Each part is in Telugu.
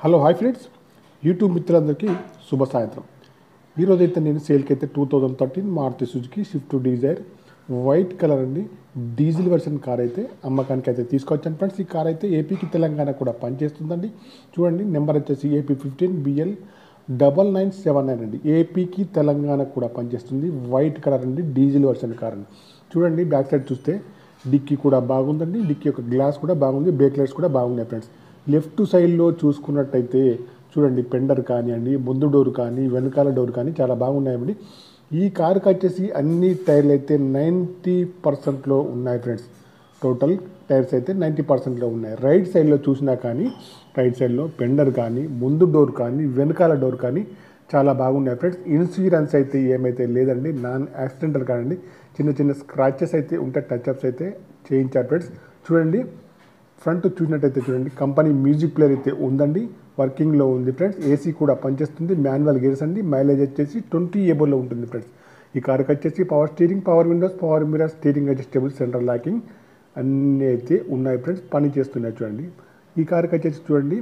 హలో హాయ్ ఫ్రెండ్స్, యూట్యూబ్ మిత్రులందరికీ శుభ సాయంత్రం. ఈరోజైతే నేను సేల్కి అయితే 2013 Maruti Suzuki Swift Dzire white colour అండి డీజిల్ వెర్షన్ కార్ అయితే అమ్మకానికి అయితే తీసుకొచ్చాను ఫ్రెండ్స్. ఈ కార్ అయితే ఏపీకి తెలంగాణ కూడా పనిచేస్తుందండి. చూడండి, నెంబర్ వచ్చేసి AP15BL 9979 అండి. ఏపీకి తెలంగాణ కూడా పనిచేస్తుంది. వైట్ కలర్ అండి, డీజిల్ వెర్షన్ కార్ అండి. చూడండి, బ్యాక్ సైడ్ చూస్తే డిక్కీ కూడా బాగుందండి. డిక్కీ యొక్క గ్లాస్ కూడా బాగుంది, బ్రేక్ లైట్స్ కూడా బాగున్నాయి ఫ్రెండ్స్. లెఫ్ట్ సైడ్లో చూసుకున్నట్టయితే చూడండి, పెండర్ కానివ్వండి, ముందు డోర్ కానీ వెనకాల డోర్ కానీ చాలా బాగున్నాయండి. ఈ కార్కి వచ్చేసి అన్ని టైర్లు అయితే 90%లో ఉన్నాయి ఫ్రెండ్స్. టోటల్ టైర్స్ అయితే 90%లో ఉన్నాయి. రైట్ సైడ్లో చూసినా కానీ రైట్ సైడ్లో పెండర్ కానీ ముందు డోర్ కానీ వెనకాల డోర్ కానీ చాలా బాగున్నాయి ఫ్రెండ్స్. ఇన్సూరెన్స్ అయితే ఏమైతే లేదండి, నాన్ యాక్సిడెంటల్ కాదండి. చిన్న చిన్న స్క్రాచెస్ అయితే ఉంటే టచ్అప్స్ అయితే చేయించారు ఫ్రెండ్స్. చూడండి, ఫ్రంట్ చూసినట్టయితే చూడండి, కంపెనీ మ్యూజిక్ ప్లేయర్ అయితే ఉందండి, వర్కింగ్లో ఉంది ఫ్రెండ్స్. ఏసీ కూడా పనిచేస్తుంది, మాన్యువల్ గేర్స్ అండి. మైలేజ్ వచ్చేసి 20 ఎబోలో ఉంటుంది ఫ్రెండ్స్. ఈ కార్కి వచ్చేసి power steering, power Windows, power mirror, steering adjustable, central locking అన్నీ అయితే ఉన్నాయి ఫ్రెండ్స్. పని చేస్తున్నాయి చూడండి. ఈ కార్కి వచ్చేసి చూడండి,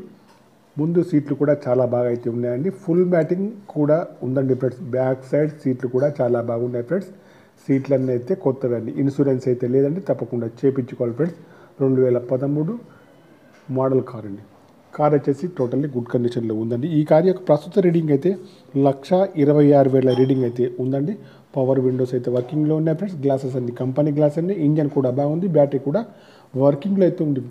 ముందు సీట్లు కూడా చాలా బాగా అయితే ఉన్నాయండి. ఫుల్ మ్యాటింగ్ కూడా ఉందండి ఫ్రెండ్స్. బ్యాక్ సైడ్ సీట్లు కూడా చాలా బాగున్నాయి ఫ్రెండ్స్. సీట్లన్నీ అయితే కొత్తవి అండి. ఇన్సూరెన్స్ అయితే లేదండి, తప్పకుండా చేయించుకోవాలి ఫ్రెండ్స్. 2013 మోడల్ కార్ అండి. కార్ వచ్చేసి టోటల్లీ గుడ్ కండిషన్లో ఉందండి. ఈ కార్ యొక్క ప్రస్తుత రీడింగ్ అయితే 1,26,000 రీడింగ్ అయితే ఉందండి. పవర్ విండోస్ అయితే వర్కింగ్లో ఉన్నాయి ఫ్రెండ్స్. గ్లాసెస్ అన్ని కంపెనీ గ్లాస్ అండి. ఇంజన్ కూడా బాగుంది, బ్యాటరీ కూడా వర్కింగ్లో అయితే ఉంది.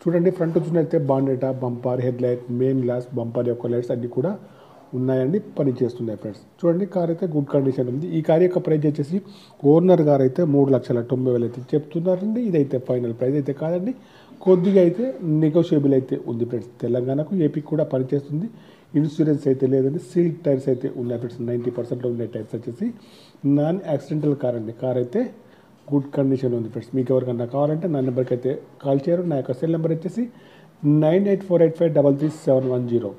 చూడండి, ఫ్రంట్ చూసినట్లయితే బాండెటా, bumper, head light, main glass, bumper యొక్క లైట్స్ అన్నీ కూడా ఉన్నాయండి, పని చేస్తున్నాయి ఫ్రెండ్స్. చూడండి, కార్ అయితే గుడ్ కండిషన్ ఉంది. ఈ కార్ యొక్క ప్రైస్ వచ్చేసి ఓనర్ గారు అయితే 3,90,000 అయితే చెప్తున్నారండి. ఇదైతే ఫైనల్ ప్రైస్ అయితే కాదండి, కొద్దిగా అయితే నెగోషియబుల్ అయితే ఉంది ఫ్రెండ్స్. తెలంగాణకు ఏపీకి కూడా పనిచేస్తుంది. ఇన్సూరెన్స్ అయితే లేదండి. సీల్ టైర్స్ అయితే ఉన్నాయి ఫ్రెండ్స్. 90%లో ఉన్నాయి టైర్స్ వచ్చేసి. నాన్ యాక్సిడెంటల్ కార్ అండి. కార్ అయితే గుడ్ కండిషన్ ఉంది ఫ్రెండ్స్. మీకు ఎవరికన్నా కావాలంటే నా నెంబర్కి అయితే కాల్ చేయరు. నా యొక్క సెల్ నెంబర్ వచ్చేసి 9848533710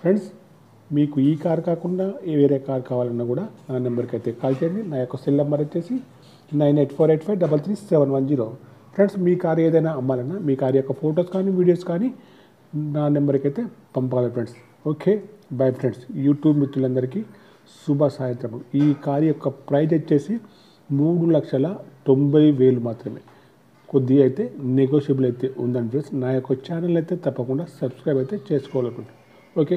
ఫ్రెండ్స్. మీకు ఈ కార్ కాకుండా వేరే కార్ కావాలన్నా కూడా నా నెంబర్కి అయితే కాల్ చేయండి. నా యొక్క సెల్ నెంబర్ వచ్చేసి 9848533710 ఫ్రెండ్స్. మీ కార్ ఏదైనా అమ్మాలన్నా మీ కార్ యొక్క ఫొటోస్ కానీ వీడియోస్ కానీ నా నెంబర్కి అయితే పంపాలి friends. Okay, bye friends. YouTube మిత్రులందరికీ శుభ సాయంత్రం. ఈ కార్ యొక్క ప్రైజ్ వచ్చేసి 3,90,000 మాత్రమే. కొద్దిగా అయితే నెగోషియబుల్ అయితే ఉందండి ఫ్రెండ్స్. నా యొక్క ఛానల్ అయితే తప్పకుండా సబ్స్క్రైబ్ అయితే చేసుకోవాలనుకుంటున్నాను. ఓకే.